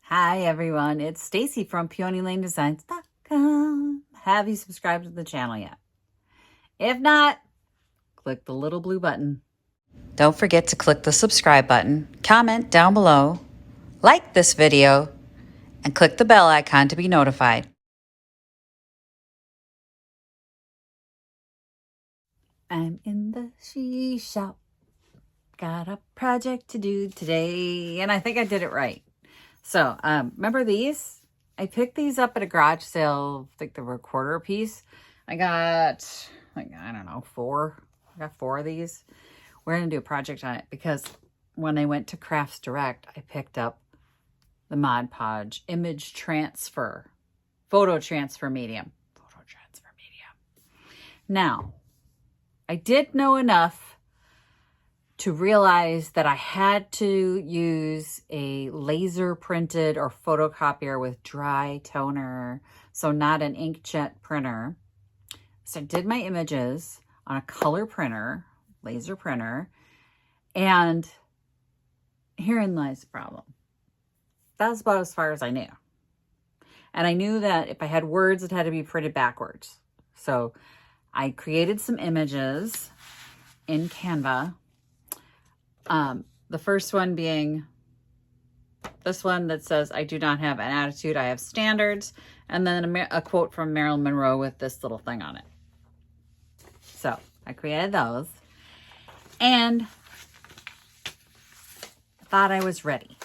Hi everyone, it's Stacy from PeonyLaneDesigns.com. Have you subscribed to the channel yet? If not, click the little blue button. Don't forget to click the subscribe button, comment down below, like this video, and click the bell icon to be notified. I'm in the she shop. Got a project to do today, and I think I did it right. So, remember these? I picked these up at a garage sale. I think they were a quarter a piece. I got, like, I don't know, four. I got four of these. We're going to do a project on it because when I went to Crafts Direct, I picked up the Mod Podge Image Transfer, Photo Transfer Medium. Now, I did know enough to realize that I had to use a laser printed or photocopier with dry toner, so not an inkjet printer. So I did my images on a color printer, laser printer, and herein lies the problem. That's about as far as I knew. And I knew that if I had words, it had to be printed backwards. So I created some images in Canva. The first one being this one that says, I do not have an attitude, I have standards. And then a quote from Marilyn Monroe with this little thing on it. So I created those and thought I was ready.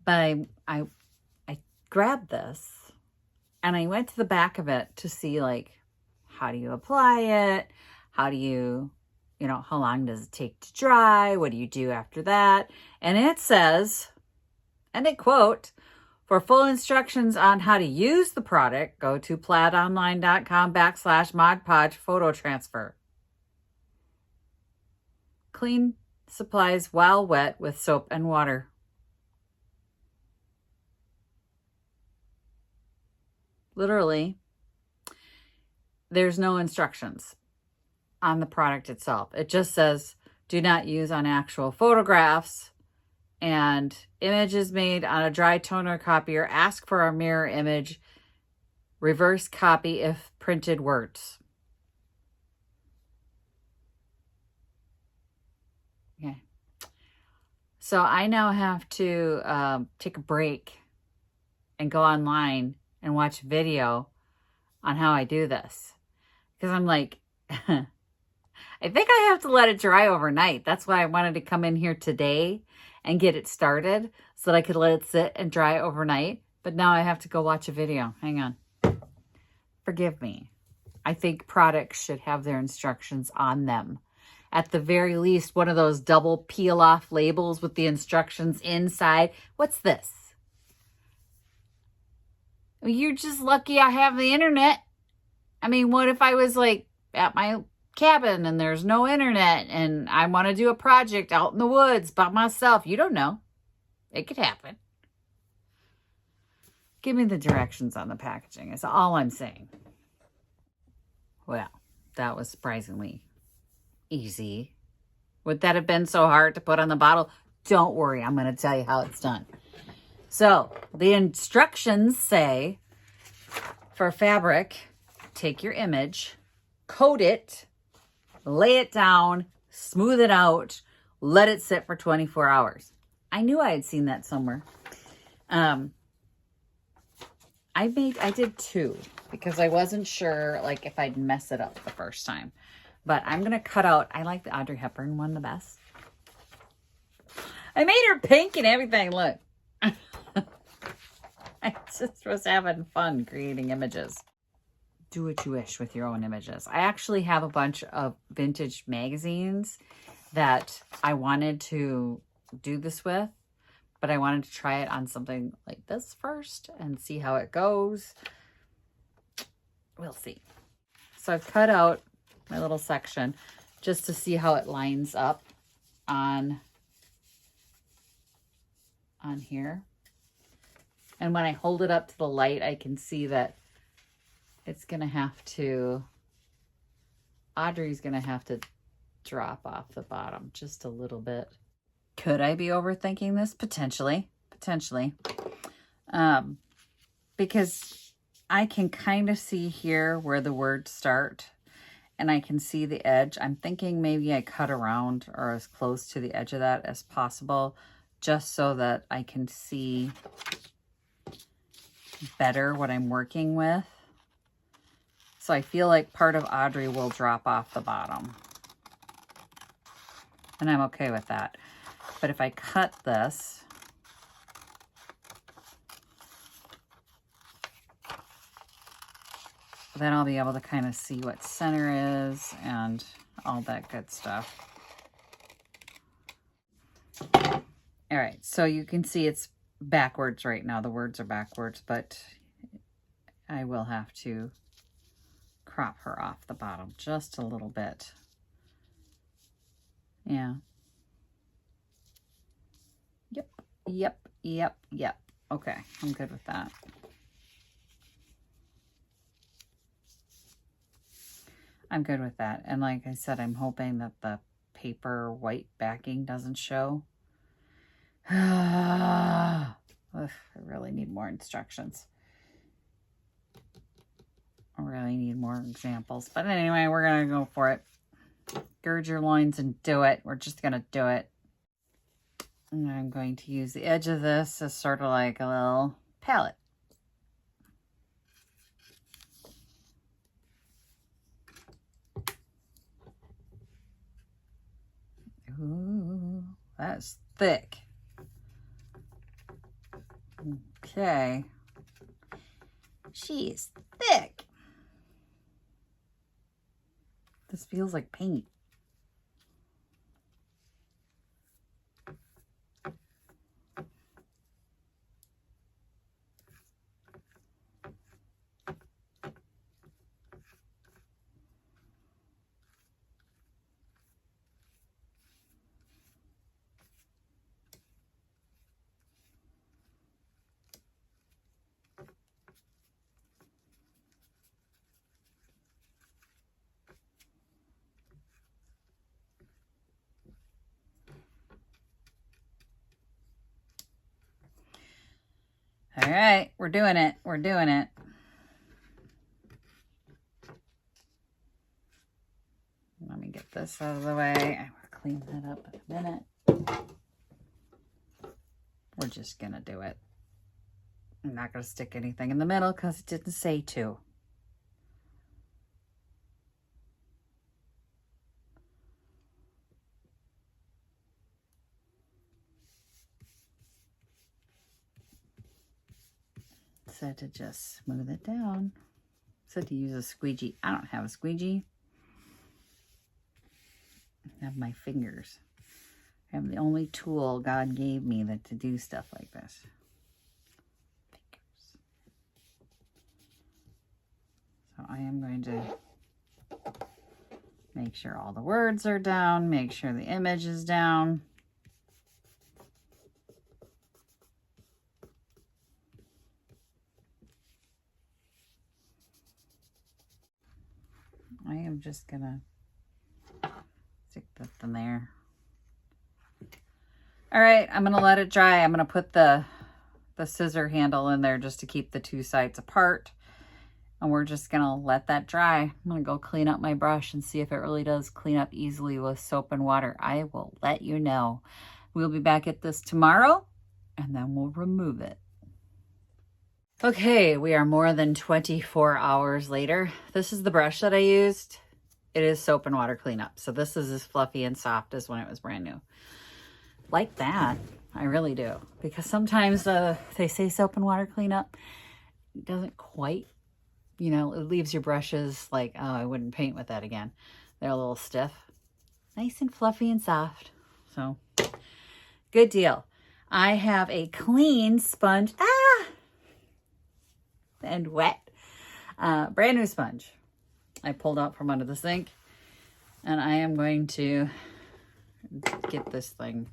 But I grabbed this and I went to the back of it to see, like, how do you apply it? How do you, how long does it take to dry? What do you do after that? And it says, and I quote, for full instructions on how to use the product, go to plaidonline.com/Mod Podge Photo Transfer. Clean supplies while wet with soap and water. Literally, there's no instructions on the product itself. It just says, do not use on actual photographs, and images made on a dry toner copier. Ask for a mirror image. Reverse copy if printed words. Okay. So I now have to take a break and go online and watch a video on how I do this. Because I'm like, I think I have to let it dry overnight. That's why I wanted to come in here today and get it started so that I could let it sit and dry overnight. But now I have to go watch a video. Hang on. Forgive me. I think products should have their instructions on them. At the very least, one of those double peel-off labels with the instructions inside. What's this? You're just lucky I have the internet. I mean, what if I was like at my cabin and there's no internet and I want to do a project out in the woods by myself? You don't know. It could happen. Give me the directions on the packaging is all I'm saying. Well, that was surprisingly easy. Would that have been so hard to put on the bottle? Don't worry, I'm going to tell you how it's done. So the instructions say, for fabric, take your image, coat it, lay it down, smooth it out, let it sit for 24 hours. I knew I had seen that somewhere. I did two because I wasn't sure, like, if I'd mess it up the first time. But I'm going to cut out, I like the Audrey Hepburn one the best. I made her pink and everything, look. I just was having fun creating images. Do what you wish with your own images. I actually have a bunch of vintage magazines that I wanted to do this with, but I wanted to try it on something like this first and see how it goes. We'll see. So I've cut out my little section just to see how it lines up on here. And when I hold it up to the light, I can see that it's going to have to, Audrey's going to have to drop off the bottom just a little bit. Could I be overthinking this? Potentially. potentially. Because I can kind of see here where the words start, and I can see the edge. I'm thinking maybe I cut around or as close to the edge of that as possible, just so that I can see better what I'm working with. So I feel like part of Audrey will drop off the bottom. And I'm okay with that. But if I cut this, then I'll be able to kind of see what center is and all that good stuff. All right, so you can see it's backwards right now. The words are backwards, but I will have to crop her off the bottom just a little bit. Yeah. Yep. Okay, I'm good with that. I'm good with that. And like I said, I'm hoping that the paper white backing doesn't show. I really need more instructions. I really need more examples. But anyway, we're going to go for it. Gird your loins and do it. We're just going to do it. And I'm going to use the edge of this as sort of like a little palette. Ooh, that's thick. Okay. She's thick. This feels like paint. All right, we're doing it. We're doing it. Let me get this out of the way. I will clean that up in a minute. We're just going to do it. I'm not going to stick anything in the middle because it didn't say to. Said to just smooth it down. Said to use a squeegee. I don't have a squeegee. I have my fingers. I have the only tool God gave me that to do stuff like this. Fingers. So I am going to make sure all the words are down, make sure the image is down. I am just gonna stick that in there. All right, I'm gonna let it dry. I'm gonna put the scissor handle in there just to keep the two sides apart. And we're just gonna let that dry. I'm gonna go clean up my brush and see if it really does clean up easily with soap and water. I will let you know. We'll be back at this tomorrow and then we'll remove it. Okay, we are more than 24 hours later. This is the brush that I used. It is soap and water cleanup. So this is as fluffy and soft as when it was brand new. Like that, I really do. Because sometimes they say soap and water cleanup. It doesn't quite, you know, it leaves your brushes like, oh, I wouldn't paint with that again. They're a little stiff. Nice and fluffy and soft. So, good deal. I have a clean sponge. And wet. Brand new sponge. I pulled out from under the sink. And I am going to get this thing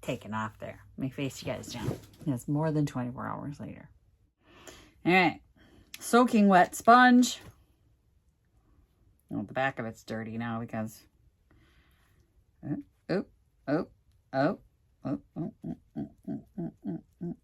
taken off there. Let me face you guys down. It's more than 24 hours later. All right. Soaking wet sponge. Oh, the back of it's dirty now because... Oh, oh, oh, oh, oh, oh, oh, oh.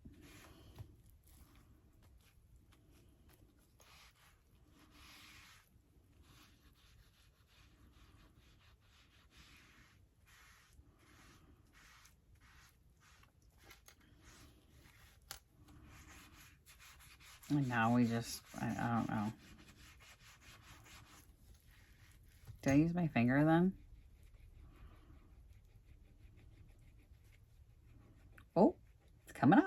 And now we just, I don't know. Did I use my finger then? Oh, it's coming off.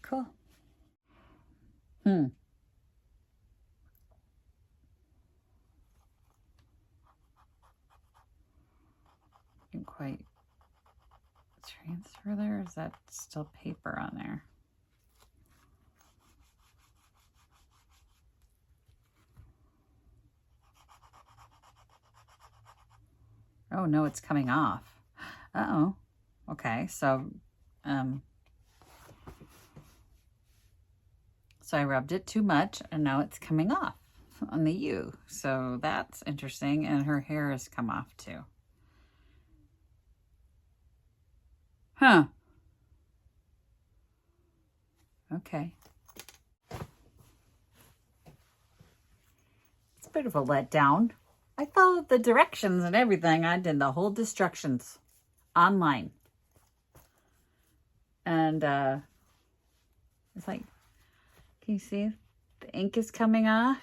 Cool. Didn't quite transfer there. Is that still paper on there? Oh no, it's coming off. Uh-oh. Okay, so I rubbed it too much and now it's coming off on the U. So that's interesting. And her hair has come off too. Huh. Okay. It's a bit of a letdown. I followed the directions and everything. I did the whole instructions online. And it's like, can you see the ink is coming off?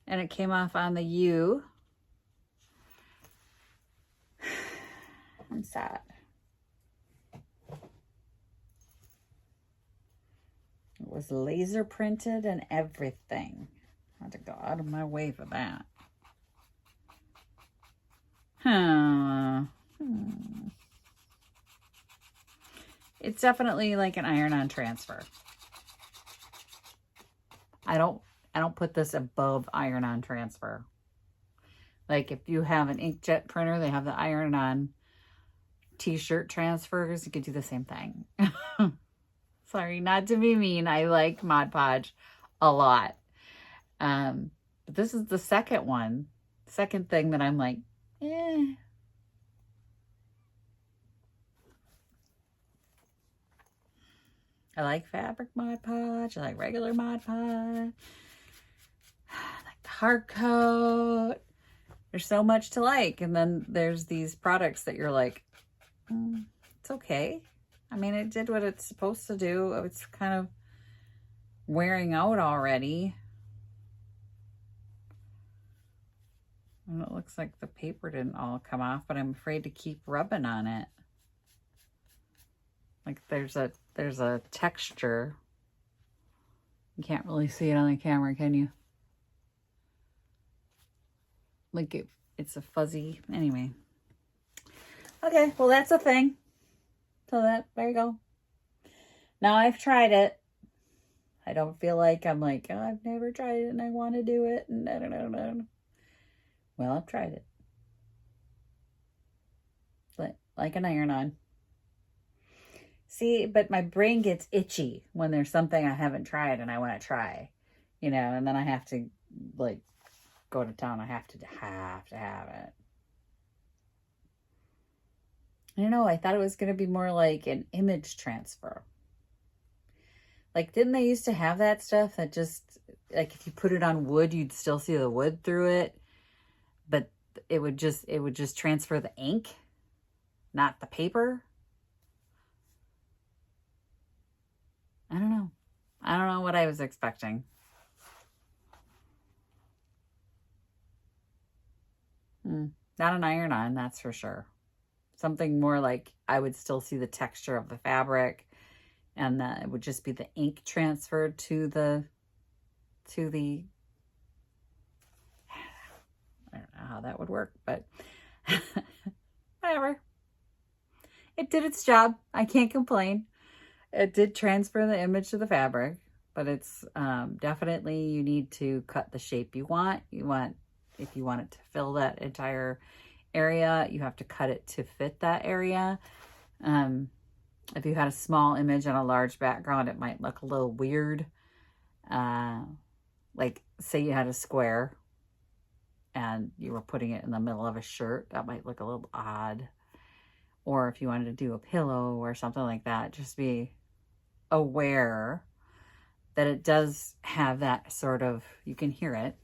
And it came off on the U. I'm sad. It was laser printed and everything. I had to go out of my way for that. It's definitely like an iron-on transfer. I don't put this above iron-on transfer. Like if you have an inkjet printer, they have the iron-on t-shirt transfers. You could do the same thing. Sorry, not to be mean. I like Mod Podge a lot. But this is the second one. Second thing that I'm like, eh. I like fabric Mod Podge. I like regular Mod Podge. I like the hard coat. There's so much to like. And then there's these products that you're like, it's okay. I mean, it did what it's supposed to do. It's kind of wearing out already. And it looks like the paper didn't all come off, but I'm afraid to keep rubbing on it. Like there's a texture. You can't really see it on the camera, can you? Like it's a fuzzy, anyway. Okay, well that's a thing. So there you go. Now I've tried it. I don't feel like I'm like, oh, I've never tried it and I want to do it. And I don't know. Well, I've tried it. Like an iron-on. See, but my brain gets itchy when there's something I haven't tried and I want to try, you know, and then I have to like go to town. I have to have it. I don't know. I thought it was going to be more like an image transfer. Like, didn't they used to have that stuff that just, like, if you put it on wood, you'd still see the wood through it, but it would just transfer the ink, not the paper. I don't know. I don't know what I was expecting. Not an iron-on, that's for sure. Something more like I would still see the texture of the fabric, and it would just be the ink transferred to the I don't know how that would work, but whatever. it did its job. I can't complain. It did transfer the image to the fabric, but it's definitely, you need to cut the shape you want. If you want it to fill that entire area, you have to cut it to fit that area. If you had a small image on a large background, it might look a little weird. Like say you had a square and you were putting it in the middle of a shirt, that might look a little odd. Or if you wanted to do a pillow or something like that, just be aware that it does have that sort of, you can hear it,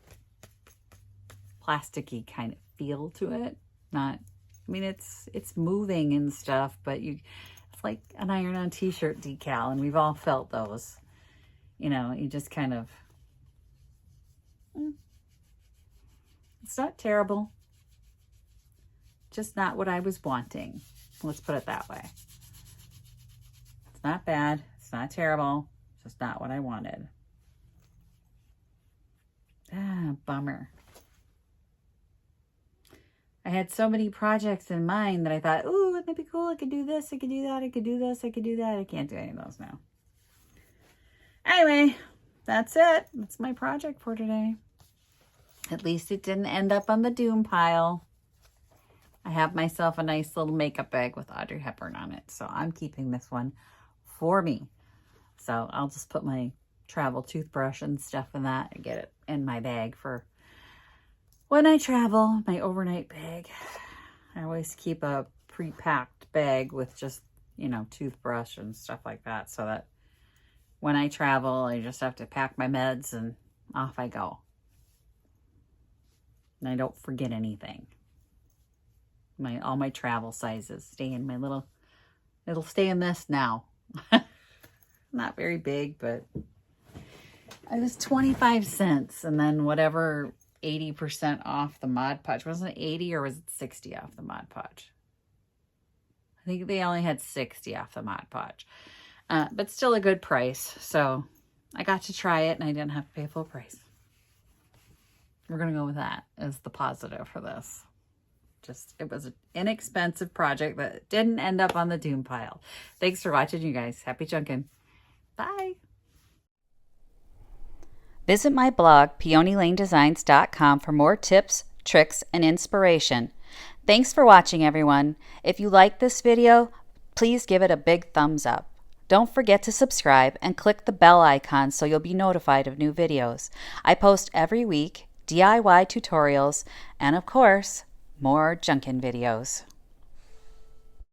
plasticky kind of feel to it. Not, I mean, it's moving and stuff, but it's like an iron-on t-shirt decal, and we've all felt those. You know, you just kind of, it's not terrible. Just not what I was wanting. Let's put it that way. It's not bad. It's not terrible. It's just not what I wanted. Bummer. I had so many projects in mind that I thought, ooh, it might be cool. I could do this. I could do that. I could do this. I could do that. I can't do any of those now. Anyway, that's it. That's my project for today. At least it didn't end up on the doom pile. I have myself a nice little makeup bag with Audrey Hepburn on it. So I'm keeping this one for me. So I'll just put my travel toothbrush and stuff in that and get it in my bag for when I travel, my overnight bag. I always keep a pre-packed bag with just, you know, toothbrush and stuff like that, so that when I travel, I just have to pack my meds and off I go. And I don't forget anything. All my travel sizes stay in my little, it'll stay in this now. Not very big, but it was 25 cents. And then whatever 80% off the Mod Podge. Wasn't it 80 or was it 60 off the Mod Podge? I think they only had 60 off the Mod Podge. But still a good price. So I got to try it and I didn't have to pay full price. We're going to go with that as the positive for this. Just, it was an inexpensive project that didn't end up on the doom pile. Thanks for watching, you guys. Happy junkin'. Bye. Visit my blog, peonylanedesigns.com, for more tips, tricks, and inspiration. Thanks for watching, everyone. If you like this video, please give it a big thumbs up. Don't forget to subscribe and click the bell icon so you'll be notified of new videos. I post every week DIY tutorials and, of course, more junkin' videos.